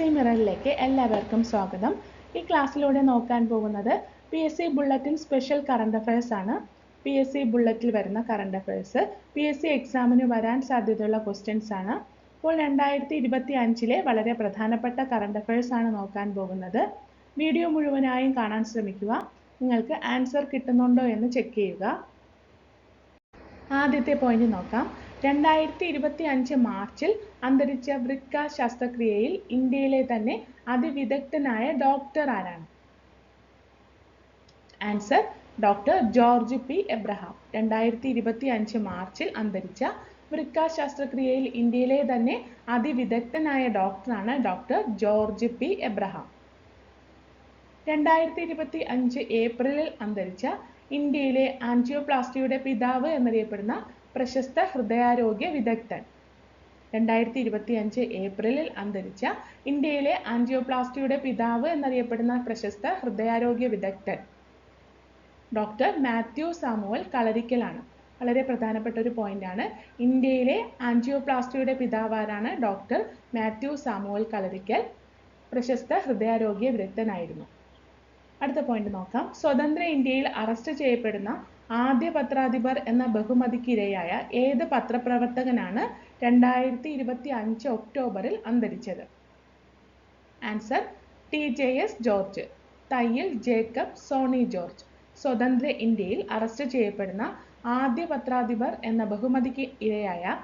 PSC മിററിലേക്ക് എല്ലാവർക്കും സ്വാഗതം. ഈ ക്ലാസ്സിലൂടെ നോക്കാൻ പോകുന്നത് PSC bulletin special current affairs ആണ്. PSC ബുള്ളറ്റിൽ വരുന്ന കറണ്ട് അഫയേഴ്സ് PSC എക്സാമിന് വരാൻ സാധ്യതയുള്ള ക്വസ്റ്റ്യൻസ് ആണ്. ഇപ്പോൾ 2025 വളരെ പ്രധാനപ്പെട്ട കറണ്ട് അഫയേഴ്സ് ആണ് നോക്കാൻ പോകുന്നത്. വീഡിയോ മുഴുവനായും കാണാൻ ശ്രമിക്കുക. നിങ്ങൾക്ക് ആൻസർ കിട്ടുന്നുണ്ടോ എന്ന് ചെക്ക് ചെയ്യുക. ആദ്യത്തെ പോയിന്റ് നോക്കാം. 2025 മാർച്ചിൽ അന്തരിച്ച വൃക്ക ശസ്ത്രക്രിയയിൽ ഇന്ത്യയിലെ തന്നെ അതിവിദഗ്ധനായ ഡോക്ടർ ആരാണ്? Answer doctor George P Abraham. 2025 മാർച്ചിൽ അന്തരിച്ച വൃക്ക ശസ്ത്രക്രിയയിൽ ഇന്ത്യയിലെ തന്നെ അതിവിദഗ്ധനായ ഡോക്ടറാണ് ഡോക്ടർ ജോർജ് പി എബ്രഹാം. 2025 ഏപ്രിലിൽ അന്തരിച്ച ഇന്ത്യയിലെ ആൻജിയോപ്ലാസ്റ്റിയുടെ പിതാവ് എന്നറിയപ്പെടുന്ന പ്രശസ്ത ഹൃദയാരോഗ്യ വിദഗ്ധൻ. 2025 ഏപ്രിലിൽ അന്തരിച്ച ഇന്ത്യയിലെ ആൻജിയോപ്ലാസ്റ്റിയുടെ പിതാവ് എന്നറിയപ്പെടുന്ന പ്രശസ്ത ഹൃദയാരോഗ്യ വിദഗ്ധൻ ഡോക്ടർ മാത്യു സാമുവൽ കളരിക്കലാണ്. വളരെ പ്രധാനപ്പെട്ട ഒരു പോയിന്റ് ആണ്. ഇന്ത്യയിലെ ആൻജിയോപ്ലാസ്റ്റിയുടെ പിതാവാരാണ്? ഡോക്ടർ മാത്യു സാമുവൽ കളരിക്കൽ. പ്രശസ്ത ഹൃദയാരോഗ്യ വിദഗ്ധനായിരുന്നു. അടുത്ത പോയിന്റ് നോക്കാം. സ്വതന്ത്ര ഇന്ത്യയിൽ അറസ്റ്റ് ചെയ്യപ്പെടുന്ന ആദ്യ പത്രാധിപർ എന്ന ബഹുമതിക്കിരയായ ഏത് പത്രപ്രവർത്തകനാണ് 2025 ഒക്ടോബറിൽ അന്തരിച്ചത്? Answer TJS George, Thayyil Jacob, Sony George. സ്വതന്ത്ര ഇന്ത്യയിൽ അറസ്റ്റ് ചെയ്യപ്പെടുന്ന ആദ്യ പത്രാധിപർ എന്ന ബഹുമതിക്ക് ഇരയായ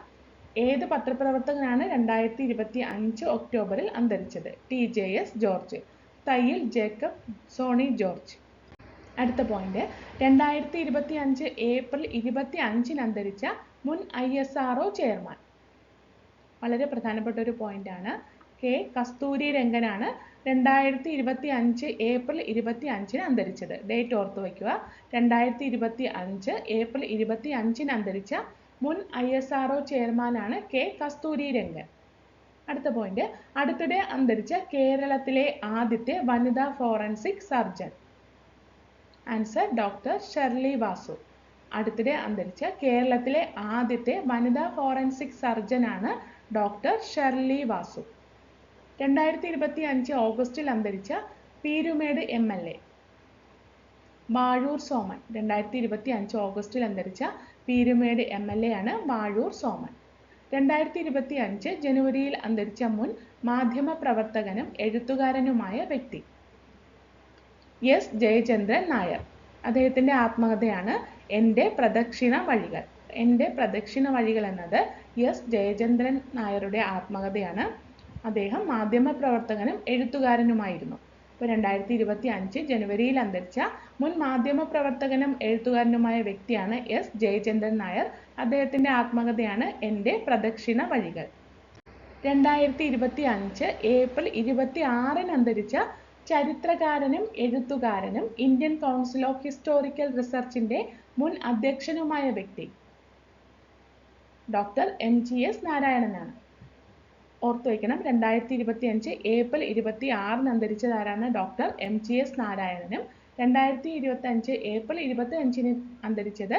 ഏത് പത്രപ്രവർത്തകനാണ് 2025 ഒക്ടോബറിൽ അന്തരിച്ചത്? TJS ജോർജ്, തയ്യിൽ ജേക്കബ്, സോണി ജോർജ്. അടുത്ത പോയിന്റ്, 2025 ഏപ്രിൽ 25 അന്തരിച്ച മുൻ ISRO ചെയർമാൻ. വളരെ പ്രധാനപ്പെട്ട ഒരു പോയിന്റ് ആണ്. K കസ്തൂരി രംഗനാണ് 2025 ഏപ്രിൽ 25 അന്തരിച്ചത്. ഡേറ്റ് ഓർത്തു വയ്ക്കുക. 2025 ഏപ്രിൽ 25 അന്തരിച്ച മുൻ ISRO ചെയർമാനാണ് K കസ്തൂരി രംഗൻ. അടുത്ത പോയിന്റ്, അടുത്തിടെ അന്തരിച്ച കേരളത്തിലെ ആദ്യത്തെ വനിതാ forensic surgeon. Answer doctor Shirley Vasu. അടുത്തിടെ അന്തരിച്ച കേരളത്തിലെ ആദ്യത്തെ വനിതാ ഫോറൻസിക് സർജനാണ് ഡോക്ടർ ഷെർലി വാസു. 2025 ഓഗസ്റ്റിൽ അന്തരിച്ച പീരുമേട് MLA വാഴൂർ സോമൻ. 2025 ഓഗസ്റ്റിൽ അന്തരിച്ച പീരുമേട് MLA ആണ് വാഴൂർ സോമൻ. 2025 ജനുവരിയിൽ അന്തരിച്ച മുൻ മാധ്യമ പ്രവർത്തകനും എഴുത്തുകാരനുമായ വ്യക്തി S ജയചന്ദ്രൻ നായർ. അദ്ദേഹത്തിന്റെ ആത്മകഥയാണ് എൻ്റെ പ്രദക്ഷിണ വഴികൾ. എൻ്റെ പ്രദക്ഷിണ വഴികൾ എന്നത് S ജയചന്ദ്രൻ നായരുടെ ആത്മകഥയാണ്. അദ്ദേഹം മാധ്യമ പ്രവർത്തകനും എഴുത്തുകാരനുമായിരുന്നു. ഇപ്പോൾ 2025 ജനുവരിയിൽ അന്തരിച്ച മുൻ മാധ്യമ പ്രവർത്തകനും എഴുത്തുകാരനുമായ വ്യക്തിയാണ് S ജയചന്ദ്രൻ നായർ. അദ്ദേഹത്തിന്റെ ആത്മകഥയാണ് എൻ്റെ പ്രദക്ഷിണ വഴികൾ. 2025 ഏപ്രിൽ 26 അന്തരിച്ച ചരിത്രകാരനും എഴുത്തുകാരനും ഇന്ത്യൻ കൗൺസിൽ ഓഫ് ഹിസ്റ്റോറിക്കൽ റിസർച്ചിന്റെ മുൻ അധ്യക്ഷനുമായ വ്യക്തി ഡോക്ടർ MGS നാരായണനാണ്. ഓർത്തു വയ്ക്കണം. 2025 ഏപ്രിൽ 26 അന്തരിച്ചതാരാണ്? ഡോക്ടർ MGS നാരായണനും. 2025 ഏപ്രിൽ 25 അന്തരിച്ചത്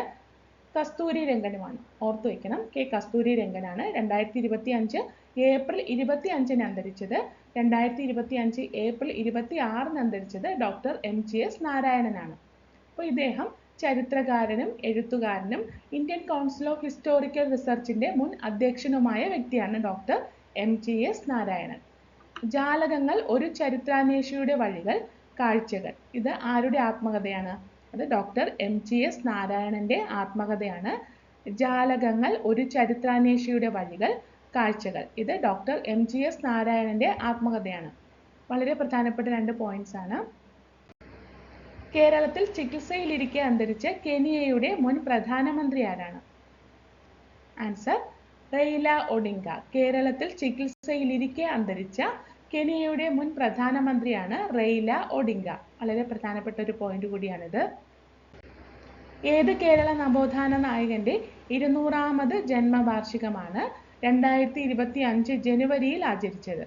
കസ്തൂരി രംഗനുമാണ്. ഓർത്തു വയ്ക്കണം. K കസ്തൂരി രംഗനാണ്. 2025 ഏപ്രിൽ 25 അന്തരിച്ചത്. 2025 ഏപ്രിൽ 26 അന്തരിച്ചത് ഡോക്ടർ MGS നാരായണനാണ്. അപ്പോൾ ഇദ്ദേഹം ചരിത്രകാരനും എഴുത്തുകാരനും ഇന്ത്യൻ കൗൺസിൽ ഓഫ് ഹിസ്റ്റോറിക്കൽ റിസർച്ചിന്റെ മുൻ അധ്യക്ഷനുമായ വ്യക്തിയാണ് ഡോക്ടർ MGS നാരായണൻ. ജാലകങ്ങൾ ഒരു ചരിത്രാന്വേഷിയുടെ വഴികൾ, കാഴ്ചകൾ. ഇത് ആരുടെ ആത്മകഥയാണ്? അത് ഡോക്ടർ MGS നാരായണന്റെ ആത്മകഥയാണ്. ജാലകങ്ങൾ ഒരു ചരിത്രാന്വേഷിയുടെ വഴികൾ, കാഴ്ചകൾ. ഇത് ഡോക്ടർ MGS നാരായണന്റെ ആത്മകഥയാണ്. വളരെ പ്രധാനപ്പെട്ട 2 പോയിന്റ്സ് ആണ്. കേരളത്തിൽ ചികിത്സയിലിരിക്കെ അന്തരിച്ച കെനിയയുടെ മുൻ പ്രധാനമന്ത്രി ആരാണ്? Answer Raila Odinga. കേരളത്തിൽ ചികിത്സയിലിരിക്കെ അന്തരിച്ച കെനിയയുടെ മുൻ പ്രധാനമന്ത്രിയാണ് റെയ്ല ഒഡിംഗ. വളരെ പ്രധാനപ്പെട്ട ഒരു പോയിന്റ് കൂടിയാണിത്. ഏത് കേരള നവോത്ഥാന നായകന്റെ 200ാമത് ജന്മവാർഷികമാണ് 2025 ജനുവരിയിൽ ആചരിച്ചത്?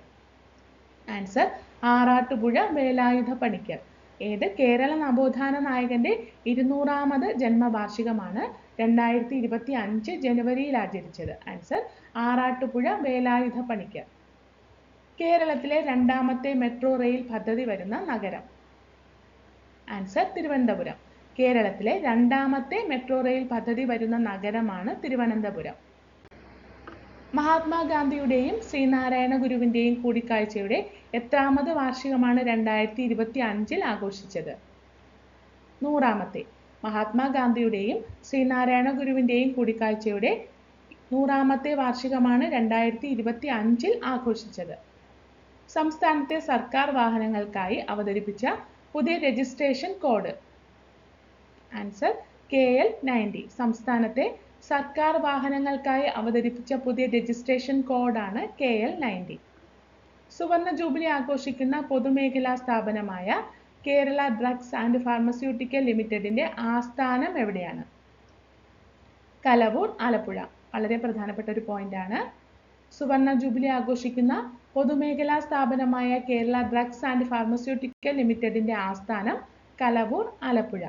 ആൻസർ ആറാട്ടുപുഴ വേലായുധ പണിക്കർ. ഏത് കേരള നവോത്ഥാന നായകന്റെ 200ാമത് ജന്മവാർഷികമാണ് 2025 ജനുവരിയിൽ ആചരിച്ചത്? ആൻസർ ആറാട്ടുപുഴ വേലായുധ പണിക്കർ. കേരളത്തിലെ രണ്ടാമത്തെ മെട്രോ റെയിൽ പദ്ധതി വരുന്ന നഗരം? ആൻസർ തിരുവനന്തപുരം. കേരളത്തിലെ രണ്ടാമത്തെ മെട്രോ റെയിൽ പദ്ധതി വരുന്ന നഗരമാണ് തിരുവനന്തപുരം. മഹാത്മാഗാന്ധിയുടെയും ശ്രീനാരായണ ഗുരുവിന്റെയും കൂടിക്കാഴ്ചയുടെ എത്രാമത് വാർഷികമാണ് 2025 ആഘോഷിച്ചത്? 100ാമത്തെ. മഹാത്മാഗാന്ധിയുടെയും ശ്രീനാരായണ ഗുരുവിന്റെയും കൂടിക്കാഴ്ചയുടെ 100ാമത്തെ വാർഷികമാണ് 2025 ആഘോഷിച്ചത്. സംസ്ഥാനത്തെ സർക്കാർ വാഹനങ്ങൾക്കായി അവതരിപ്പിച്ച പുതിയ രജിസ്ട്രേഷൻ കോഡ്? Answer KL90. സംസ്ഥാനത്തെ സർക്കാർ വാഹനങ്ങൾക്കായി അവതരിപ്പിച്ച പുതിയ രജിസ്ട്രേഷൻ കോഡാണ് KL90. സുവർണ ജൂബിലി ആഘോഷിക്കുന്ന പൊതുമേഖലാ സ്ഥാപനമായ കേരള ഡ്രഗ്സ് ആൻഡ് ഫാർമസ്യൂട്ടിക്കൽ ലിമിറ്റഡിന്റെ ആസ്ഥാനം എവിടെയാണ്? കലവൂർ, ആലപ്പുഴ. വളരെ പ്രധാനപ്പെട്ട ഒരു പോയിന്റാണ്. സുവർണ ജൂബിലി ആഘോഷിക്കുന്ന പൊതുമേഖലാ സ്ഥാപനമായ കേരള ഡ്രഗ്സ് ആൻഡ് ഫാർമസ്യൂട്ടിക്കൽ ലിമിറ്റഡിന്റെ ആസ്ഥാനം കലവൂർ, ആലപ്പുഴ.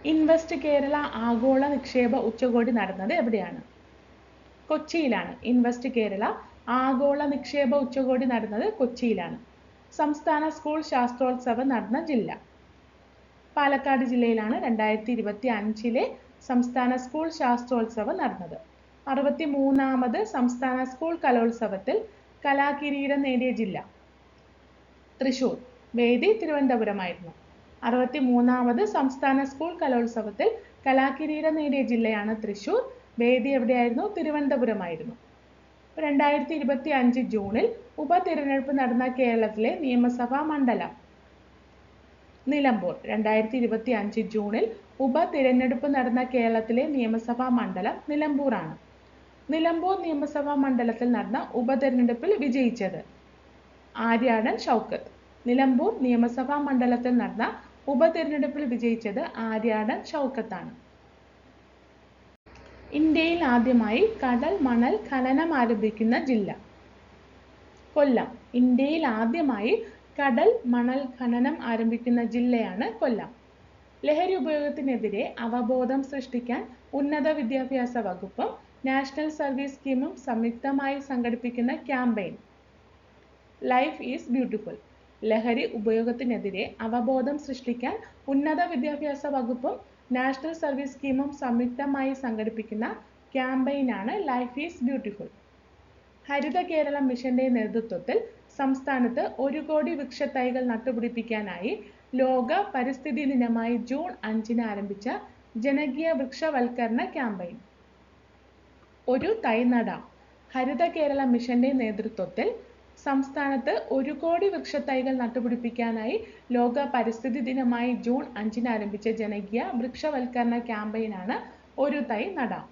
ഇൻവെസ്റ്റ് കേരള ആഗോള നിക്ഷേപ ഉച്ചകോടി നടന്നത് എവിടെയാണ്? കൊച്ചിയിലാണ്. ഇൻവെസ്റ്റ് കേരള ആഗോള നിക്ഷേപ ഉച്ചകോടി നടന്നത് കൊച്ചിയിലാണ്. സംസ്ഥാന സ്കൂൾ ശാസ്ത്രോത്സവം നടന്ന ജില്ല? പാലക്കാട് ജില്ലയിലാണ് 2025 സംസ്ഥാന സ്കൂൾ ശാസ്ത്രോത്സവം നടന്നത്. 63ാമത് സംസ്ഥാന സ്കൂൾ കലോത്സവത്തിൽ കലാകിരീടം നേടിയ ജില്ല? തൃശൂർ. വേദി തിരുവനന്തപുരമായിരുന്നു. 63ാമത് സംസ്ഥാന സ്കൂൾ കലോത്സവത്തിൽ കലാകിരീടം നേടിയ ജില്ലയാണ് തൃശൂർ. വേദി എവിടെയായിരുന്നു? തിരുവനന്തപുരമായിരുന്നു. 2025 ജൂണിൽ ഉപതിരഞ്ഞെടുപ്പ് നടന്ന കേരളത്തിലെ നിയമസഭാ മണ്ഡലം? നിലമ്പൂർ. 2025 ജൂണിൽ ഉപതിരഞ്ഞെടുപ്പ് നടന്ന കേരളത്തിലെ നിയമസഭാ മണ്ഡലം നിലമ്പൂറാണ്. നിലമ്പൂർ നിയമസഭാ മണ്ഡലത്തിൽ നടന്ന ഉപതിരഞ്ഞെടുപ്പിൽ വിജയിച്ചത്? ആര്യാടൻ ഷൗക്കത്ത്. നിലമ്പൂർ നിയമസഭാ മണ്ഡലത്തിൽ നടന്ന ഉപതിരഞ്ഞെടുപ്പിൽ വിജയിച്ചത് ആര്യാടൻ ഷൗക്കത്താണ്. ഇന്ത്യയിൽ ആദ്യമായി കടൽ മണൽ ഖനനം ആരംഭിക്കുന്ന ജില്ല? കൊല്ലം. ഇന്ത്യയിൽ ആദ്യമായി കടൽ മണൽ ഖനനം ആരംഭിക്കുന്ന ജില്ലയാണ് കൊല്ലം. ലഹരി ഉപയോഗത്തിനെതിരെ അവബോധം സൃഷ്ടിക്കാൻ ഉന്നത വിദ്യാഭ്യാസ വകുപ്പും നാഷണൽ സർവീസ് സ്കീമും സംയുക്തമായി സംഘടിപ്പിക്കുന്ന ക്യാമ്പയിൻ? Life is beautiful. ലഹരി ഉപയോഗത്തിനെതിരെ അവബോധം സൃഷ്ടിക്കാൻ ഉന്നത വിദ്യാഭ്യാസ വകുപ്പും നാഷണൽ സർവീസ് സ്കീമും സംയുക്തമായി സംഘടിപ്പിക്കുന്ന ക്യാമ്പയിനാണ് life is beautiful. Haritha Keralam മിഷന്റെ നേതൃത്വത്തിൽ സംസ്ഥാനത്ത് 1 കോടി വൃക്ഷത്തൈകൾ നട്ടുപിടിപ്പിക്കാനായി ലോക പരിസ്ഥിതി ദിനമായി ജൂൺ 5 ആരംഭിച്ച ജനകീയ വൃക്ഷവൽക്കരണ ക്യാമ്പയിൻ? ഒരു തൈ നടാം. ഹരിത കേരളം മിഷന്റെ നേതൃത്വത്തിൽ സംസ്ഥാനത്ത് 1 കോടി വൃക്ഷത്തൈകൾ നട്ടുപിടിപ്പിക്കാനായി ലോക പരിസ്ഥിതി ദിനമായി ജൂൺ 5 ആരംഭിച്ച ജനകീയ വൃക്ഷവൽക്കരണ ക്യാമ്പയിനാണ് ഒരു തൈ നടാം.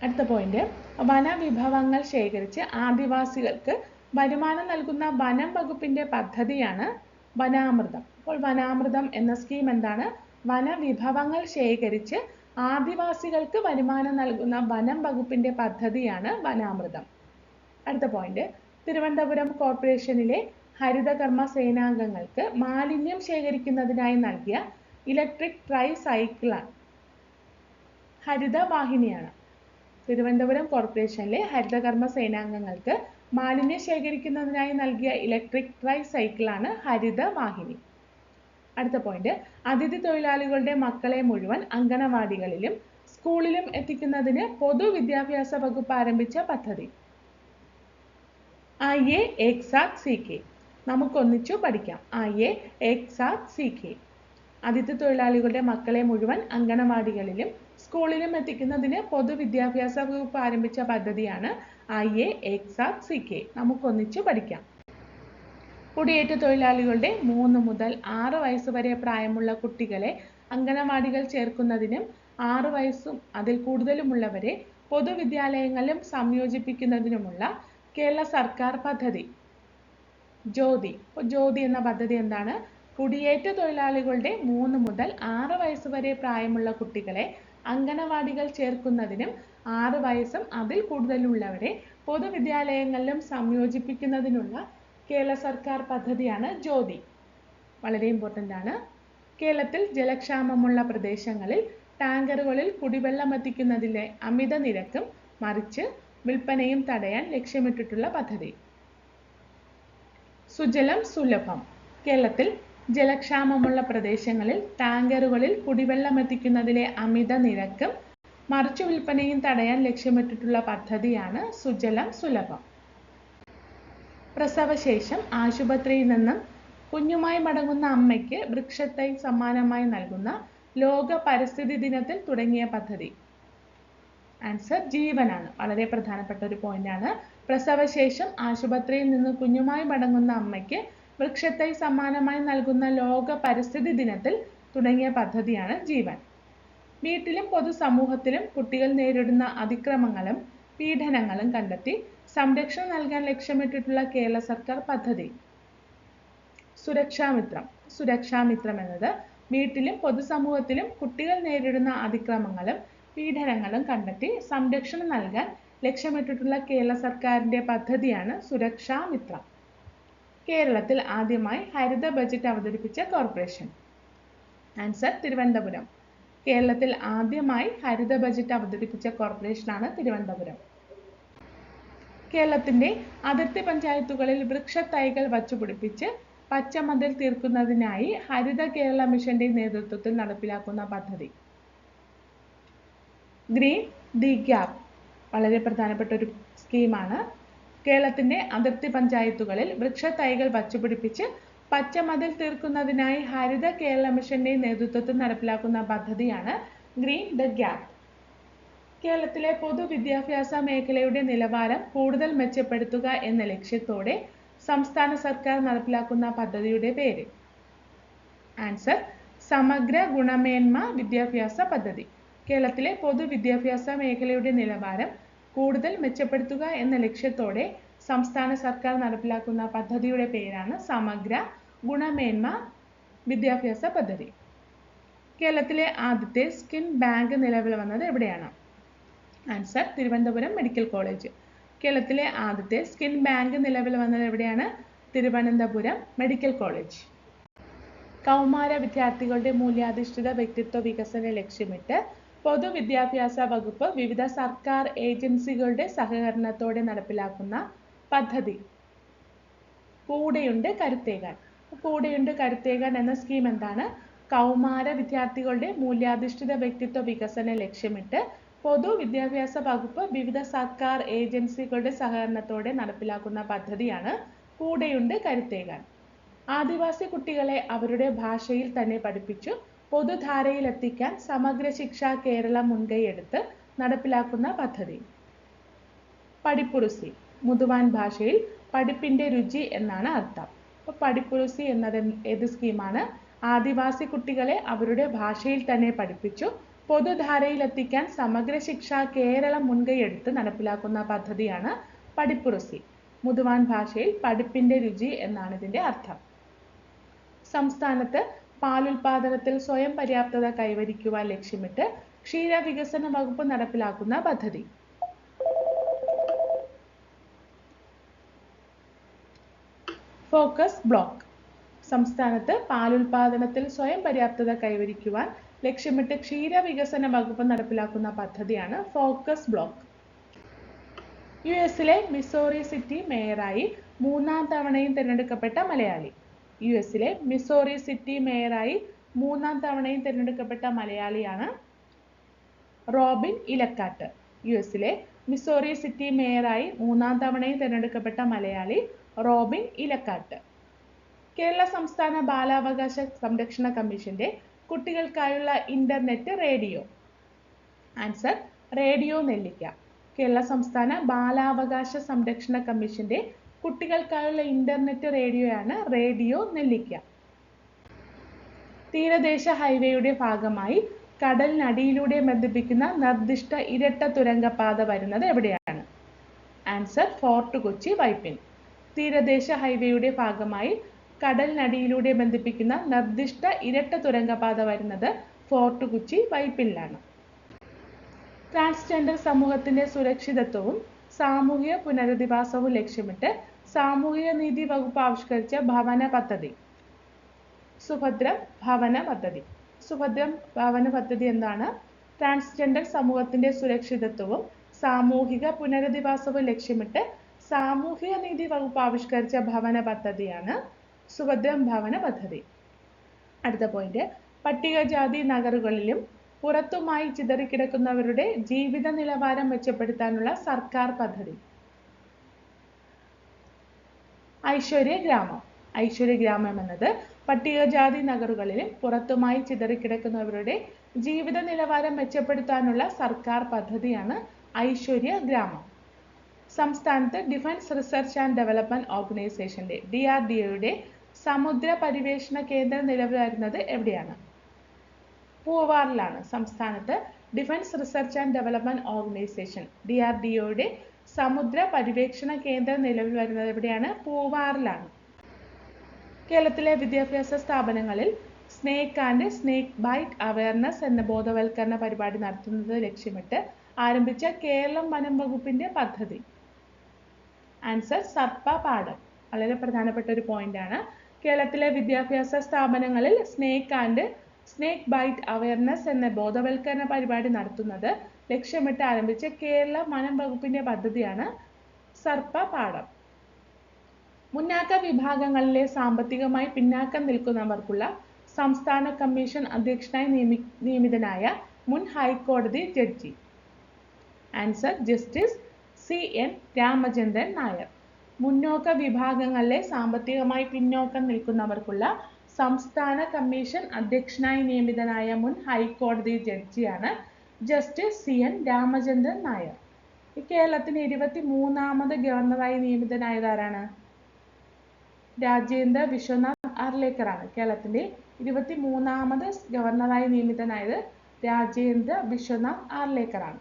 അടുത്ത പോയിന്റ്, വനവിഭവങ്ങൾ ശേഖരിച്ച് ആദിവാസികൾക്ക് വരുമാനം നൽകുന്ന വനം വകുപ്പിന്റെ പദ്ധതിയാണ് വനാമൃതം. അപ്പോൾ വനാമൃതം എന്ന സ്കീം എന്താണ്? വനവിഭവങ്ങൾ ശേഖരിച്ച് ആദിവാസികൾക്ക് വരുമാനം നൽകുന്ന വനം വകുപ്പിന്റെ പദ്ധതിയാണ് വനാമൃതം. അടുത്ത പോയിന്റ്, തിരുവനന്തപുരം കോർപ്പറേഷനിലെ ഹരിതകർമ്മ സേനാംഗങ്ങൾക്ക് മാലിന്യം ശേഖരിക്കുന്നതിനായി നൽകിയ ഇലക്ട്രിക് ട്രൈ സൈക്കിളാണ് ഹരിതവാഹിനിയാണ്. തിരുവനന്തപുരം കോർപ്പറേഷനിലെ ഹരിതകർമ്മ സേനാംഗങ്ങൾക്ക് മാലിന്യം ശേഖരിക്കുന്നതിനായി നൽകിയ ഇലക്ട്രിക് ട്രൈ സൈക്കിളാണ് ഹരിതവാഹിനി. അടുത്ത പോയിന്റ്, അതിഥി തൊഴിലാളികളുടെ മക്കളെ മുഴുവൻ അങ്കണവാടികളിലും സ്കൂളിലും എത്തിക്കുന്നതിന് പൊതുവിദ്യാഭ്യാസ വകുപ്പ് ആരംഭിച്ച പദ്ധതി? ആയിയെ ഏക് സാത്ത് സീഖേ. നമുക്കൊന്നിച്ചു പഠിക്കാം. ആയിയെ ഏക് സാത്ത് സീഖേ. അതിഥി തൊഴിലാളികളുടെ മക്കളെ മുഴുവൻ അങ്കണവാടികളിലും സ്കൂളിലും എത്തിക്കുന്നതിന് പൊതുവിദ്യാഭ്യാസ വകുപ്പ് ആരംഭിച്ച പദ്ധതിയാണ് ആയിയെ ഏക് സാത്ത് സീഖേ. നമുക്കൊന്നിച്ചു പഠിക്കാം. കുടിയേറ്റ തൊഴിലാളികളുടെ 3 മുതൽ 6 വയസ്സ് വരെ പ്രായമുള്ള കുട്ടികളെ അങ്കണവാടികൾ ചേർക്കുന്നതിനും 6 വയസ്സും അതിൽ കൂടുതലുമുള്ളവരെ പൊതുവിദ്യാലയങ്ങളിലും സംയോജിപ്പിക്കുന്നതിനുമുള്ള കേരള സർക്കാർ പദ്ധതി ജ്യോതി. ജ്യോതി എന്ന പദ്ധതി എന്താണ്? കുടിയേറ്റ തൊഴിലാളികളുടെ 3 മുതൽ 6 വയസ്സ് വരെ പ്രായമുള്ള കുട്ടികളെ അങ്കണവാടികൾ ചേർക്കുന്നതിനും 6 വയസ്സും അതിൽ കൂടുതലുള്ളവരെ പൊതുവിദ്യാലയങ്ങളിലും സംയോജിപ്പിക്കുന്നതിനുള്ള കേരള സർക്കാർ പദ്ധതിയാണ് ജ്യോതി. വളരെ ഇമ്പോർട്ടൻ്റ് ആണ്. കേരളത്തിൽ ജലക്ഷാമമുള്ള പ്രദേശങ്ങളിൽ ടാങ്കറുകളിൽ കുടിവെള്ളം എത്തിക്കുന്നതിലെ അമിത നിരക്കും മറിച്ച് വിൽപ്പനയും തടയാൻ ലക്ഷ്യമിട്ടിട്ടുള്ള പദ്ധതി? സുജലം സുലഭം. കേരളത്തിൽ ജലക്ഷാമമുള്ള പ്രദേശങ്ങളിൽ ടാങ്കറുകളിൽ കുടിവെള്ളം എത്തിക്കുന്നതിലെ അമിത നിരക്കും മറിച്ചു വിൽപ്പനയും തടയാൻ ലക്ഷ്യമിട്ടിട്ടുള്ള പദ്ധതിയാണ് സുജലം സുലഭം. പ്രസവശേഷം ആശുപത്രിയിൽ നിന്നും കുഞ്ഞുമായി മടങ്ങുന്ന അമ്മയ്ക്ക് വൃക്ഷത്തൈ സമ്മാനമായി നൽകുന്ന ലോക പരിസ്ഥിതി ദിനത്തിൽ തുടങ്ങിയ പദ്ധതി. ആൻസർ ജീവനാണ്. വളരെ പ്രധാനപ്പെട്ട ഒരു പോയിന്റാണ്. പ്രസവശേഷം ആശുപത്രിയിൽ നിന്ന് കുഞ്ഞുമായി മടങ്ങുന്ന അമ്മയ്ക്ക് വൃക്ഷത്തൈ സമ്മാനമായി നൽകുന്ന ലോക പരിസ്ഥിതി ദിനത്തിൽ തുടങ്ങിയ പദ്ധതിയാണ് ജീവൻ. വീട്ടിലും പൊതുസമൂഹത്തിലും കുട്ടികൾ നേരിടുന്ന അതിക്രമങ്ങളും പീഡനങ്ങളും കണ്ടെത്തി സംരക്ഷണം നൽകാൻ ലക്ഷ്യമിട്ടിട്ടുള്ള കേരള സർക്കാർ പദ്ധതി. സുരക്ഷാമിത്രം. സുരക്ഷാമിത്രം എന്നത് വീട്ടിലും പൊതുസമൂഹത്തിലും കുട്ടികൾ നേരിടുന്ന അതിക്രമങ്ങളും പീഡനങ്ങളും കണ്ടെത്തി സംരക്ഷണം നൽകാൻ ലക്ഷ്യമിട്ടിട്ടുള്ള കേരള സർക്കാരിന്റെ പദ്ധതിയാണ് സുരക്ഷാമിത്രം. കേരളത്തിൽ ആദ്യമായി ഹരിത ബജറ്റ് അവതരിപ്പിച്ച കോർപ്പറേഷൻ. ആൻസർ തിരുവനന്തപുരം. കേരളത്തിൽ ആദ്യമായി ഹരിത ബജറ്റ് അവതരിപ്പിച്ച കോർപ്പറേഷനാണ് തിരുവനന്തപുരം. കേരളത്തിന്റെ അതിർത്തി പഞ്ചായത്തുകളിൽ വൃക്ഷത്തൈകൾ വച്ചുപിടിപ്പിച്ച് പച്ചമതിൽ തീർക്കുന്നതിനായി ഹരിത കേരള മിഷന്റെ നേതൃത്വത്തിൽ നടപ്പിലാക്കുന്ന പദ്ധതി. Green the gap. വളരെ പ്രധാനപ്പെട്ട ഒരു സ്കീമാണ്. കേരളത്തിന്റെ അതിർത്തി പഞ്ചായത്തുകളിൽ വൃക്ഷത്തൈകൾ വച്ചുപിടിപ്പിച്ച് പച്ചമതിൽ തീർക്കുന്നതിനായി ഹരിത കേരള മിഷന്റെ നേതൃത്വത്തിൽ നടപ്പിലാക്കുന്ന പദ്ധതിയാണ് ഗ്രീൻ ദി ഗ്യാപ്പ്. കേരളത്തിലെ പൊതുവിദ്യാഭ്യാസ മേഖലയുടെ നിലവാരം കൂടുതൽ മെച്ചപ്പെടുത്തുക എന്ന ലക്ഷ്യത്തോടെ സംസ്ഥാന സർക്കാർ നടപ്പിലാക്കുന്ന പദ്ധതിയുടെ പേര്. ആൻസർ സമഗ്ര ഗുണമേന്മ വിദ്യാഭ്യാസ പദ്ധതി. കേരളത്തിലെ പൊതുവിദ്യാഭ്യാസ മേഖലയുടെ നിലവാരം കൂടുതൽ മെച്ചപ്പെടുത്തുക എന്ന ലക്ഷ്യത്തോടെ സംസ്ഥാന സർക്കാർ നടപ്പിലാക്കുന്ന പദ്ധതിയുടെ പേരാണ് സമഗ്ര ഗുണമേന്മ വിദ്യാഭ്യാസ പദ്ധതി. കേരളത്തിലെ ആദ്യത്തെ സ്കിൻ ബാങ്ക് നിലവിൽ വന്നത് എവിടെയാണ്? Answer Thiruvananthapuram medical college. കേരളത്തിലെ ആദ്യത്തെ സ്കിൻ ബാങ്ക് നിലവിൽ വന്നത് എവിടെയാണ്? Thiruvananthapuram medical college. കൗമാര വിദ്യാർത്ഥികളുടെ മൂല്യാധിഷ്ഠിത വ്യക്തിത്വ വികസനം ലക്ഷ്യമിട്ട് പൊതുവിദ്യാഭ്യാസ വകുപ്പ് വിവിധ സർക്കാർ ഏജൻസികളുടെ സഹകരണത്തോടെ നടപ്പിലാക്കുന്ന പദ്ധതി. കൂടെയുണ്ട് കരുത്തേകാൻ. കൂടെയുണ്ട് കരുത്തേകാൻ എന്ന സ്കീം എന്താണ്? കൗമാര വിദ്യാർത്ഥികളുടെ മൂല്യാധിഷ്ഠിത വ്യക്തിത്വ വികസനം ലക്ഷ്യമിട്ട് പൊതുവിദ്യാഭ്യാസ വകുപ്പ് വിവിധ സർക്കാർ ഏജൻസികളുടെ സഹകരണത്തോടെ നടപ്പിലാക്കുന്ന പദ്ധതിയാണ് കൂടെയുണ്ട് കരുത്തേകാൻ. ആദിവാസി കുട്ടികളെ അവരുടെ ഭാഷയിൽ തന്നെ പഠിപ്പിച്ചു പൊതുധാരയിലെത്തിക്കാൻ സമഗ്ര ശിക്ഷ കേരളം മുൻകൈയെടുത്ത് നടപ്പിലാക്കുന്ന പദ്ധതി. പഠിപ്പുറുസി. മുതുവാൻ ഭാഷയിൽ പഠിപ്പിന്റെ രുചി എന്നാണ് അർത്ഥം. അപ്പോൾ പഠിപ്പുറുസി എന്നത് ഏത് സ്കീമാണ്? ആദിവാസി കുട്ടികളെ അവരുടെ ഭാഷയിൽ തന്നെ പഠിപ്പിച്ചു പൊതുധാരയിലെത്തിക്കാൻ സമഗ്ര ശിക്ഷ കേരളം മുൻകൈയെടുത്ത് നടപ്പിലാക്കുന്ന പദ്ധതിയാണ് പഠിപ്പുറുസി. മുതുവാൻ ഭാഷയിൽ പഠിപ്പിന്റെ രുചി എന്നാണ് ഇതിന്റെ അർത്ഥം. സംസ്ഥാനത്ത് പാലുൽപാദനത്തിൽ സ്വയം പര്യാപ്തത കൈവരിക്കുവാൻ ലക്ഷ്യമിട്ട് ക്ഷീരവികസന വകുപ്പ് നടപ്പിലാക്കുന്ന പദ്ധതി. Focus block. സംസ്ഥാനത്ത് പാലുൽപാദനത്തിൽ സ്വയം പര്യാപ്തത കൈവരിക്കുവാൻ ലക്ഷ്യമിട്ട് ക്ഷീരവികസന വകുപ്പ് നടപ്പിലാക്കുന്ന പദ്ധതിയാണ് ഫോക്കസ് ബ്ലോക്ക്. യുഎസിലെ മിസോറി സിറ്റി മേയറായി 3ാം തവണയും തിരഞ്ഞെടുക്കപ്പെട്ട മലയാളി. യുഎസിലെ മിസോറി സിറ്റി മേയറായി 3ാം തവണയും തിരഞ്ഞെടുക്കപ്പെട്ട മലയാളിയാണ് റോബിൻ ഇലക്കാട്ട്. യുഎസിലെ മിസോറി സിറ്റി മേയറായി 3ാം തവണയും തിരഞ്ഞെടുക്കപ്പെട്ട മലയാളി റോബിൻ ഇലക്കാട്ട്. കേരള സംസ്ഥാന ബാലാവകാശ സംരക്ഷണ കമ്മീഷന്റെ കുട്ടികൾക്കായുള്ള ഇന്റർനെറ്റ് റേഡിയോ. ആൻസർ റേഡിയോ നെല്ലിക്ക. കേരള സംസ്ഥാന ബാലാവകാശ സംരക്ഷണ കമ്മീഷന്റെ കുട്ടികൾക്കായുള്ള ഇന്റർനെറ്റ് റേഡിയോയാണ് റേഡിയോ നെല്ലിക്ക. തീരദേശ ഹൈവേയുടെ ഭാഗമായി കടലിനടിയിലൂടെ ബന്ധിപ്പിക്കുന്ന നിർദ്ദിഷ്ട ഇരട്ട തുരങ്കപാത വരുന്നത് എവിടെയാണ്? Answer fort Kochi Vypin. തീരദേശ ഹൈവേയുടെ ഭാഗമായി കടലിനടിയിലൂടെ ബന്ധിപ്പിക്കുന്ന നിർദ്ദിഷ്ട ഇരട്ട തുരങ്കപാത വരുന്നത് ഫോർട്ട് കൊച്ചി വൈപ്പിനിലാണ്. ട്രാൻസ്ജെൻഡർ സമൂഹത്തിന്റെ സുരക്ഷിതത്വവും സാമൂഹിക പുനരധിവാസവും ലക്ഷ്യമിട്ട് സാമൂഹിക നീതി വകുപ്പ് ആവിഷ്കരിച്ച ഭവന പദ്ധതി. സുഭദ്രം ഭവന പദ്ധതി. സുഭദ്രം ഭവന പദ്ധതി എന്താണ്? ട്രാൻസ്ജെൻഡർ സമൂഹത്തിന്റെ സുരക്ഷിതത്വവും സാമൂഹിക പുനരധിവാസവും ലക്ഷ്യമിട്ട് സാമൂഹിക നീതി വകുപ്പ് ആവിഷ്കരിച്ച ഭവന പദ്ധതിയാണ് സുഭദ്രം ഭവന പദ്ധതി. അടുത്ത പോയിന്റ്, പട്ടികജാതി നഗറുകളിലും പുറത്തുമായി ചിതറിക്കിടക്കുന്നവരുടെ ജീവിത നിലവാരം മെച്ചപ്പെടുത്താനുള്ള സർക്കാർ പദ്ധതി. ഐശ്വര്യഗ്രാമം. ഐശ്വര്യഗ്രാമം എന്നത് പട്ടികജാതി നഗറുകളിലും പുറത്തുമായി ചിതറിക്കിടക്കുന്നവരുടെ ജീവിത നിലവാരം മെച്ചപ്പെടുത്താനുള്ള സർക്കാർ പദ്ധതിയാണ് ഐശ്വര്യഗ്രാമം. സംസ്ഥാനത്ത് ഡിഫൻസ് റിസർച്ച് ആൻഡ് ഡെവലപ്മെന്റ് ഓർഗനൈസേഷന്റെ DRDOയുടെ സമുദ്ര പരിവേഷണ കേന്ദ്രം നിലവിൽ വരുന്നത് എവിടെയാണ്? പൂവാറിലാണ്. സംസ്ഥാനത്ത് defence research and development organisation DRDOയുടെ സമുദ്ര പരിവേഷണ കേന്ദ്രം നിലവിൽ വരുന്നത് എവിടെയാണ്? പൂവാറിലാണ്. കേരളത്തിലെ വിദ്യാഭ്യാസ സ്ഥാപനങ്ങളിൽ snake and snake bite awareness എന്ന ബോധവൽക്കരണ പരിപാടി നടത്തുന്നത് ലക്ഷ്യമിട്ട് ആരംഭിച്ച കേരളം വനം വകുപ്പിന്റെ പദ്ധതി. ആൻസർ സർപ്പ പാഠം. വളരെ പ്രധാനപ്പെട്ട ഒരു പോയിന്റ് ആണ്. കേരളത്തിലെ വിദ്യാഭ്യാസ സ്ഥാപനങ്ങളിൽ snake and snake bite awareness എന്ന ബോധവൽക്കരണ പരിപാടി നടത്തുന്നത് ലക്ഷ്യമിട്ട് ആരംഭിച്ച കേരള വനം വകുപ്പിന്റെ പദ്ധതിയാണ് സർപ്പ പാഠം. മുന്നാക്ക വിഭാഗങ്ങളിലെ സാമ്പത്തികമായി പിന്നാക്കം നിൽക്കുന്നവർക്കുള്ള സംസ്ഥാന കമ്മീഷൻ അധ്യക്ഷനായി നിയമിതനായ മുൻ ഹൈക്കോടതി judge. Answer justice CN Ramachandran Nair. മുന്നോക്ക വിഭാഗങ്ങളിലെ സാമ്പത്തികമായി പിന്നോക്കം നിൽക്കുന്നവർക്കുള്ള സംസ്ഥാന കമ്മീഷൻ അധ്യക്ഷനായി നിയമിതനായ മുൻ ഹൈക്കോടതി ജഡ്ജിയാണ് ജസ്റ്റിസ് CN രാമചന്ദ്രൻ നായർ. കേരളത്തിന് 23ാമത് ഗവർണറായി നിയമിതനായത് ആരാണ്? രാജേന്ദ്ര വിശ്വനാഥ് ആർലേക്കറാണ്. കേരളത്തിന്റെ 23ാമത് ഗവർണറായി നിയമിതനായത് രാജേന്ദ്ര വിശ്വനാഥ് ആർലേക്കറാണ്.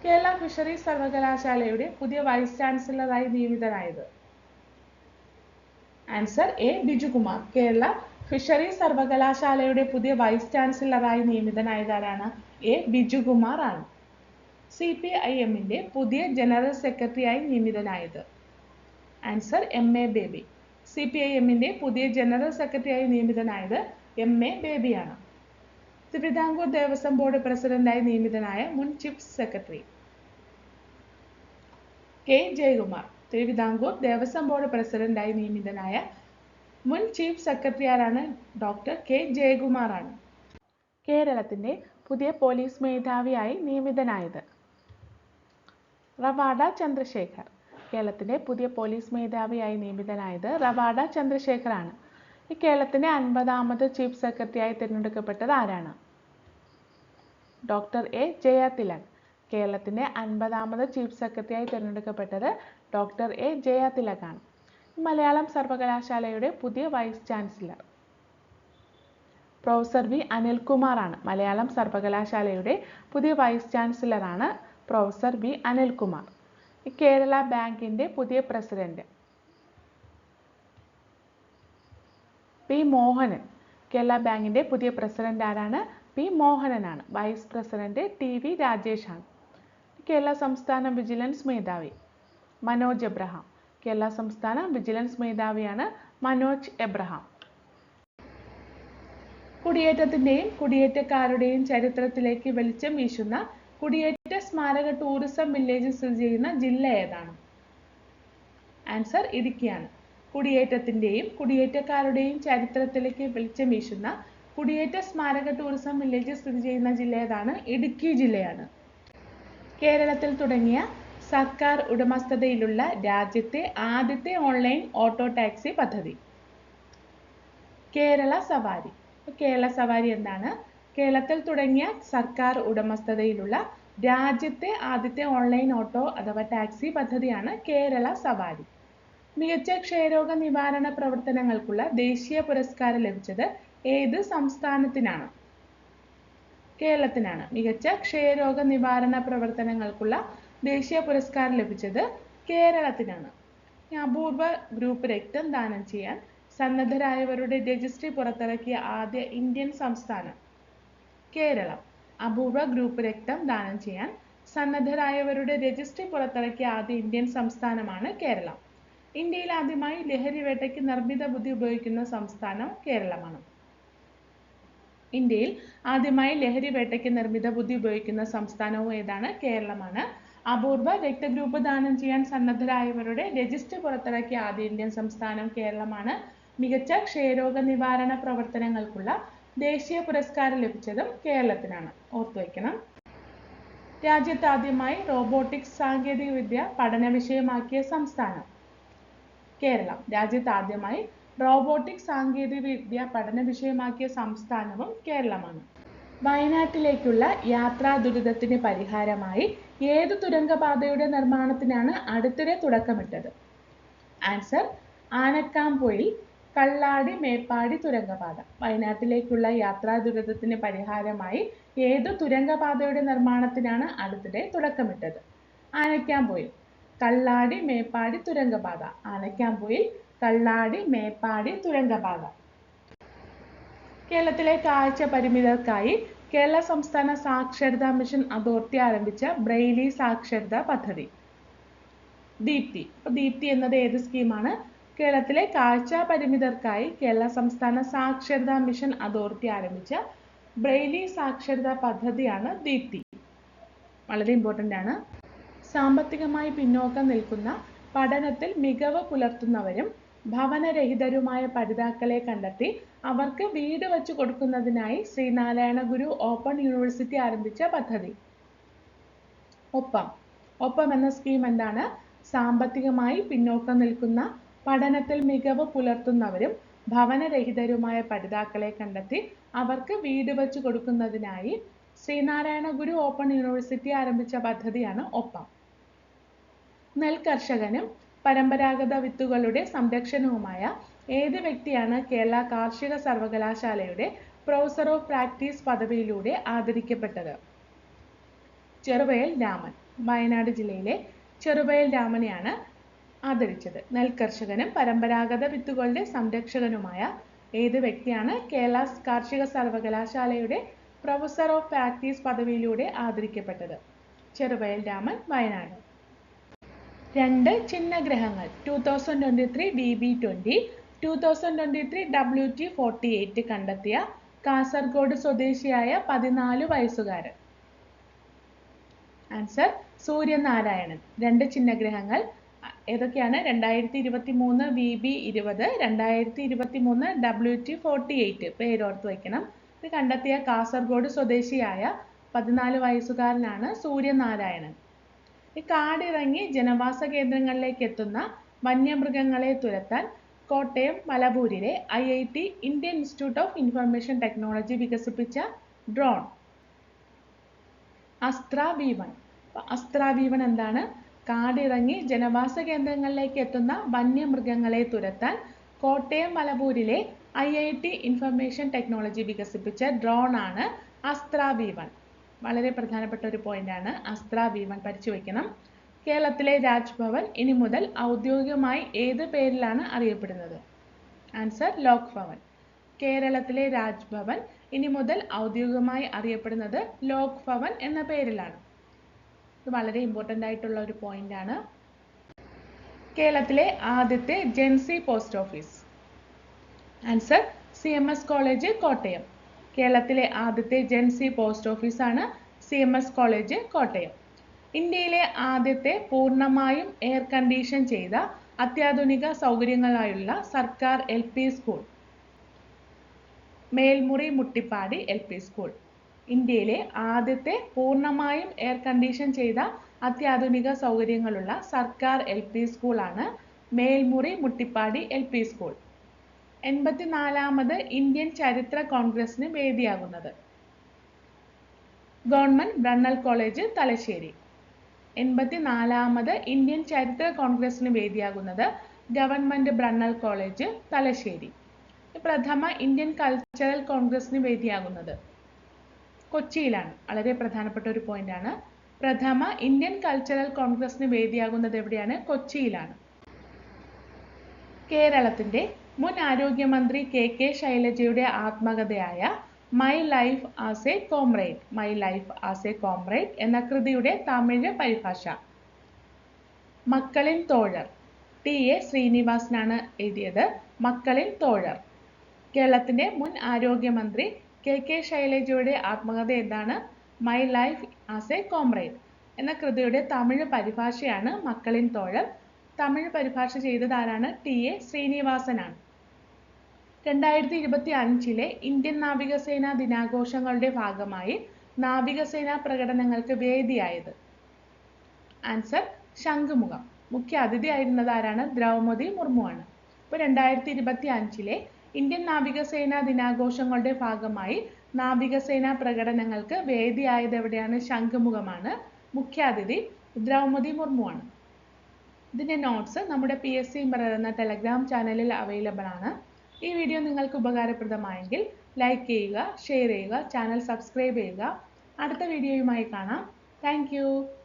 കേരള ഫിഷറീസ് സർവകലാശാലയുടെ പുതിയ വൈസ് ചാൻസലറായി നിയമിതനായത്? Answer A. Bijukumar. Kerala fisheries സർവകലാശാലയുടെ പുതിയ വൈസ് ചാൻസലറായി നിയമിതനായത് ആരാണ്? A. ബിജുകുമാർ ആണ്. CPIMന്റെ പുതിയ ജനറൽ സെക്രട്ടറിയായി നിയമിതനായത്? Answer MA Baby. CPIMന്റെ പുതിയ ജനറൽ സെക്രട്ടറിയായി നിയമിതനായത് MA ബേബിയാണ്. തിരുവിതാംകൂർ ദേവസ്വം ബോർഡ് പ്രസിഡന്റായി നിയമിതനായ മുൻ chief secretary? K. Jayakumar. Thiruvithamkoor Devaswom board പ്രസിഡന്റായി നിയമിതനായ മുൻ ചീഫ് സെക്രട്ടറി ആരാണ്? Doctor K. ജയകുമാർ ആണ്. കേരളത്തിന്റെ പുതിയ പോലീസ് മേധാവിയായി നിയമിതനായത്? റവാഡ ചന്ദ്രശേഖർ. കേരളത്തിന്റെ പുതിയ പോലീസ് മേധാവിയായി നിയമിതനായത് റവാഡ ചന്ദ്രശേഖർ ആണ്. കേരളത്തിന്റെ 50ാമത് ചീഫ് സെക്രട്ടറിയായി തിരഞ്ഞെടുക്കപ്പെട്ടത് ആരാണ്? Doctor A. ജയതിലക്. കേരളത്തിന്റെ 50ാമത് ചീഫ് സെക്രട്ടറിയായി തിരഞ്ഞെടുക്കപ്പെട്ടത് ഡോക്ടർ A. ജയതിലക് ആണ്. മലയാളം സർവകലാശാലയുടെ പുതിയ vice chancellor? Professor V. Anilkumar ആണ്. മലയാളം സർവകലാശാലയുടെ പുതിയ വൈസ് ചാൻസലറാണ് പ്രൊഫസർ V. അനിൽകുമാർ. കേരള ബാങ്കിന്റെ പുതിയ പ്രസിഡന്റ്? P. മോഹനൻ. കേരള ബാങ്കിന്റെ പുതിയ പ്രസിഡന്റ് ആരാണ്? P. മോഹനനാണ്. വൈസ് പ്രസിഡന്റ് TV രാജേഷ് ആണ്. കേരള സംസ്ഥാന വിജിലൻസ് മേധാവി? മനോജ് എബ്രഹാം. കേരള സംസ്ഥാന വിജിലൻസ് മേധാവിയാണ് മനോജ് എബ്രഹാം. കുടിയേറ്റത്തിന്റെയും കുടിയേറ്റക്കാരുടെയും ചരിത്രത്തിലേക്ക് വെളിച്ചം വീശുന്ന കുടിയേറ്റ സ്മാരക ടൂറിസം വില്ലേജ് സ്ഥിതി ചെയ്യുന്ന ജില്ല ഏതാണ്? ആൻസർ ഇടുക്കിയാണ്. കുടിയേറ്റത്തിന്റെയും കുടിയേറ്റക്കാരുടെയും ചരിത്രത്തിലേക്ക് വെളിച്ചം വീശുന്ന കുടിയേറ്റ സ്മാരക ടൂറിസം വില്ലേജ് സ്ഥിതി ചെയ്യുന്ന ജില്ല ഏതാണ്? ഇടുക്കി ജില്ലയാണ്. കേരളത്തിൽ തുടങ്ങിയ സർക്കാർ ഉടമസ്ഥതയിലുള്ള രാജ്യത്തെ ആദ്യത്തെ ഓൺലൈൻ ഓട്ടോ ടാക്സി പദ്ധതി? കേരള സവാരി. കേരള സവാരി എന്താണ്? കേരളത്തിൽ തുടങ്ങിയ സർക്കാർ ഉടമസ്ഥതയിലുള്ള രാജ്യത്തെ ആദ്യത്തെ ഓൺലൈൻ ഓട്ടോ അഥവാ ടാക്സി പദ്ധതിയാണ് കേരള സവാരി. മികച്ച ക്ഷയരോഗ നിവാരണ പ്രവർത്തനങ്ങൾക്കുള്ള ദേശീയ പുരസ്കാരം ലഭിച്ചത് ഏത് സംസ്ഥാനത്തിനാണ്? കേരളത്തിനാണ്. മികച്ച ക്ഷയരോഗ നിവാരണ പ്രവർത്തനങ്ങൾക്കുള്ള ദേശീയ പുരസ്കാരം ലഭിച്ചത് കേരളത്തിനാണ്. അപൂർവ ഗ്രൂപ്പ് രക്തം ദാനം ചെയ്യാൻ സന്നദ്ധരായവരുടെ രജിസ്ട്രി പുറത്തിറക്കിയ ആദ്യ ഇന്ത്യൻ സംസ്ഥാനം? കേരളം. അപൂർവ ഗ്രൂപ്പ് രക്തം ദാനം ചെയ്യാൻ സന്നദ്ധരായവരുടെ രജിസ്ട്രി പുറത്തിറക്കിയ ആദ്യ ഇന്ത്യൻ സംസ്ഥാനമാണ് കേരളം. ഇന്ത്യയിൽ ആദ്യമായി ലഹരി വേട്ടയ്ക്ക് നിർമ്മിത ബുദ്ധി ഉപയോഗിക്കുന്ന സംസ്ഥാനം കേരളമാണ്. ഇന്ത്യയിൽ ആദ്യമായി ലഹരി വേട്ടയ്ക്ക് നിർമ്മിത ബുദ്ധി ഉപയോഗിക്കുന്ന സംസ്ഥാനവും ഏതാണ്? കേരളമാണ്. അപൂർവ രക്തഗ്രൂപ്പ് ദാനം ചെയ്യാൻ സന്നദ്ധരായവരുടെ രജിസ്റ്റർ പുറത്തിറക്കിയ ആദ്യ ഇന്ത്യൻ സംസ്ഥാനം കേരളമാണ്. മികച്ച ക്ഷയരോഗ നിവാരണ പ്രവർത്തനങ്ങൾക്കുള്ള ദേശീയ പുരസ്കാരം ലഭിച്ചതും കേരളത്തിനാണ്. ഓർത്തുവയ്ക്കണം. രാജ്യത്താദ്യമായി റോബോട്ടിക്സ് സാങ്കേതികവിദ്യ പഠന വിഷയമാക്കിയ സംസ്ഥാനം കേരളം. രാജ്യത്താദ്യമായി റോബോട്ടിക്സ് സാങ്കേതികവിദ്യ പഠന വിഷയമാക്കിയ സംസ്ഥാനവും കേരളമാണ്. വയനാട്ടിലേക്കുള്ള യാത്രാ ദുരിതത്തിന് പരിഹാരമായി ഏതു തുരങ്കപാതയുടെ നിർമ്മാണത്തിനാണ് അടുത്തിടെ തുടക്കമിട്ടത്? ആൻസർ ആനക്കാംപൊയിൽ കള്ളാടി മേപ്പാടി തുരങ്കപാത. വയനാട്ടിലേക്കുള്ള യാത്രാ ദുരിതത്തിന് പരിഹാരമായി ഏതു തുരങ്കപാതയുടെ നിർമ്മാണത്തിനാണ് അടുത്തിടെ തുടക്കമിട്ടത്? ആനക്കാംപൊയിൽ കള്ളാടി മേപ്പാടി തുരങ്കപാത. ആനക്കാംപൊയിൽ കള്ളാടി മേപ്പാടി തുരങ്കപാത. കേരളത്തിലെ കാഴ്ച പരിമിതർക്കായി കേരള സംസ്ഥാന സാക്ഷരതാ മിഷൻ അതോറിറ്റി ആരംഭിച്ച ബ്രെയിലി സാക്ഷരതാ പദ്ധതി ദീപ്തി. ദീപ്തി എന്നത് ഏത് സ്കീമാണ്? കേരളത്തിലെ കാഴ്ച പരിമിതർക്കായി കേരള സംസ്ഥാന സാക്ഷരതാ മിഷൻ അതോറിറ്റി ആരംഭിച്ച ബ്രെയിലി സാക്ഷരതാ പദ്ധതിയാണ് ദീപ്തി. വളരെ ഇമ്പോർട്ടൻ്റ് ആണ്. സാമ്പത്തികമായി പിന്നോക്കം നിൽക്കുന്ന, പഠനത്തിൽ മികവ് പുലർത്തുന്നവരും ഭവനരഹിതരുമായ പഠിതാക്കളെ കണ്ടെത്തി അവർക്ക് വീട് വച്ചു കൊടുക്കുന്നതിനായി ശ്രീനാരായണ ഗുരു ഓപ്പൺ യൂണിവേഴ്സിറ്റി ആരംഭിച്ച പദ്ധതി ഒപ്പം. ഒപ്പം എന്ന സ്കീം എന്താണ്? സാമ്പത്തികമായി പിന്നോക്കം നിൽക്കുന്ന, പഠനത്തിൽ മികവ് പുലർത്തുന്നവരും ഭവനരഹിതരുമായ പഠിതാക്കളെ കണ്ടെത്തി അവർക്ക് വീട് വച്ചു കൊടുക്കുന്നതിനായി ശ്രീനാരായണ ഗുരു ഓപ്പൺ യൂണിവേഴ്സിറ്റി ആരംഭിച്ച പദ്ധതിയാണ് ഒപ്പം. നെൽകർഷകനും പരമ്പരാഗത വിത്തുകളുടെ സംരക്ഷണവുമായ ഏത് വ്യക്തിയാണ് കേരള കാർഷിക സർവകലാശാലയുടെ പ്രൊഫസർ ഓഫ് പ്രാക്ടീസ് പദവിയിലൂടെ ആദരിക്കപ്പെട്ടത്? ചെറുവയൽ രാമൻ. വയനാട് ജില്ലയിലെ ചെറുവയൽ രാമനെയാണ് ആദരിച്ചത്. നെൽകർഷകനും പരമ്പരാഗത വിത്തുകളുടെ സംരക്ഷകനുമായ ഏത് വ്യക്തിയാണ് കേരള കാർഷിക സർവകലാശാലയുടെ പ്രൊഫസർ ഓഫ് പ്രാക്ടീസ് പദവിയിലൂടെ ആദരിക്കപ്പെട്ടത്? ചെറുവയൽ രാമൻ, വയനാട്. 2 ചിഹ്നഗ്രഹങ്ങൾ 2023 BB20, 2023 WT48 കണ്ടെത്തിയ കാസർഗോഡ് സ്വദേശിയായ 14 വയസ്സുകാരൻ. ആൻസർ സൂര്യനാരായണൻ. 2 ചിഹ്നഗ്രഹങ്ങൾ ഏതൊക്കെയാണ്? 2023 BB20, 2023 WT48. പേരോർത്ത് വയ്ക്കണം. ഇത് കണ്ടെത്തിയ കാസർഗോഡ് സ്വദേശിയായ 14 വയസ്സുകാരനാണ് സൂര്യനാരായണൻ. കാടിറങ്ങി ജനവാസ കേന്ദ്രങ്ങളിലേക്ക് എത്തുന്ന വന്യമൃഗങ്ങളെ തുരത്താൻ കോട്ടയം മലബൂരിലെ IIT Indian institute of information technology വികസിപ്പിച്ച drone Astra V1. Astra V1 എന്താണ്? കാടിറങ്ങി ജനവാസ കേന്ദ്രങ്ങളിലേക്ക് എത്തുന്ന വന്യമൃഗങ്ങളെ തുരത്താൻ കോട്ടയം മലബൂരിലെ IIT ഇൻഫർമേഷൻ ടെക്നോളജി വികസിപ്പിച്ച ഡ്രോൺ ആണ് അസ്ത്ര V1. വളരെ പ്രധാനപ്പെട്ട ഒരു പോയിന്റാണ്. അസ്ത്ര V1 പഠിച്ചു വയ്ക്കണം. കേരളത്തിലെ രാജ്ഭവൻ ഇനി മുതൽ ഔദ്യോഗികമായി ഏത് പേരിലാണ് അറിയപ്പെടുന്നത്? ആൻസർ ലോക് ഭവൻ. കേരളത്തിലെ രാജ്ഭവൻ ഇനി മുതൽ ഔദ്യോഗികമായി അറിയപ്പെടുന്നത് ലോക് ഭവൻ എന്ന പേരിലാണ്. ഇത് വളരെ ഇമ്പോർട്ടൻ്റ് ആയിട്ടുള്ള ഒരു പോയിന്റാണ്. കേരളത്തിലെ ആദ്യത്തെ gen Z post office? Answer CMS college, Kottayam. കേരളത്തിലെ ആദ്യത്തെ ജെൻസി പോസ്റ്റ് ഓഫീസാണ് CMS കോളേജ്, കോട്ടയം. ഇന്ത്യയിലെ ആദ്യത്തെ പൂർണ്ണമായും എയർ കണ്ടീഷൻ ചെയ്ത അത്യാധുനിക സൗകര്യങ്ങളായുള്ള സർക്കാർ LP school? Melmuri Muttippadi LP school. ഇന്ത്യയിലെ ആദ്യത്തെ പൂർണ്ണമായും എയർ കണ്ടീഷൻ ചെയ്ത അത്യാധുനിക സൗകര്യങ്ങളുള്ള സർക്കാർ LP സ്കൂളാണ് മേൽമുറി മുട്ടിപ്പാടി LP സ്കൂൾ. 84ാമത് ഇന്ത്യൻ ചരിത്ര കോൺഗ്രസിന് വേദിയാകുന്നത്? Government Brennen college, Thalassery. 84ാമത് ഇന്ത്യൻ ചരിത്ര കോൺഗ്രസിന് വേദിയാകുന്നത് ഗവൺമെന്റ് ബ്രണ്ണൽ കോളേജ്, തലശ്ശേരി. പ്രഥമ ഇന്ത്യൻ കൾച്ചറൽ കോൺഗ്രസിന് വേദിയാകുന്നത് കൊച്ചിയിലാണ്. വളരെ പ്രധാനപ്പെട്ട ഒരു പോയിന്റാണ്. പ്രഥമ ഇന്ത്യൻ കൾച്ചറൽ കോൺഗ്രസിന് വേദിയാകുന്നത് എവിടെയാണ്? കൊച്ചിയിലാണ്. കേരളത്തിന്റെ മുൻ ആരോഗ്യമന്ത്രി KK ശൈലജയുടെ ആത്മകഥയായ my life as a comrade, my life as a comrade എന്ന കൃതിയുടെ തമിഴ് പരിഭാഷ? മക്കളിൻ തോഴർ. TA ശ്രീനിവാസനാണ് എഴുതിയത്. മക്കളിൻ തോഴർ. കേരളത്തിന്റെ മുൻ ആരോഗ്യമന്ത്രി KK ശൈലജയുടെ ആത്മകഥ എന്താണ്? My life as a comrade. എന്ന കൃതിയുടെ തമിഴ് പരിഭാഷയാണ് മക്കളിൻ തോഴർ. തമിഴ് പരിഭാഷ ചെയ്തതാരാണ്? ടി.എ. ശ്രീനിവാസനാണ്. 2025 ഇന്ത്യൻ നാവികസേനാ ദിനാഘോഷങ്ങളുടെ ഭാഗമായി നാവികസേനാ പ്രകടനങ്ങൾക്ക് വേദിയായത്? ആൻസർ ശംഖുമുഖം. മുഖ്യ അതിഥിയായിരുന്നത് ആരാണ്? ദ്രൗപദി മുർമുവാണ്. ഇപ്പോൾ 2025 ഇന്ത്യൻ നാവികസേനാ ദിനാഘോഷങ്ങളുടെ ഭാഗമായി നാവികസേനാ പ്രകടനങ്ങൾക്ക് വേദിയായത് എവിടെയാണ്? ശംഖുമുഖമാണ്. മുഖ്യാതിഥി ദ്രൗപദി മുർമുവാണ്. ഇതിൻ്റെ നോട്ട്സ് നമ്മുടെ PSC മിറർ എന്ന ടെലഗ്രാം ചാനലിൽ അവൈലബിൾ ആണ്. ഈ വീഡിയോ നിങ്ങൾക്ക് ഉപകാരപ്രദമായെങ്കിൽ ലൈക്ക് ചെയ്യുക, ഷെയർ ചെയ്യുക, ചാനൽ സബ്സ്ക്രൈബ് ചെയ്യുക. അടുത്ത വീഡിയോയുമായി കാണാം. താങ്ക്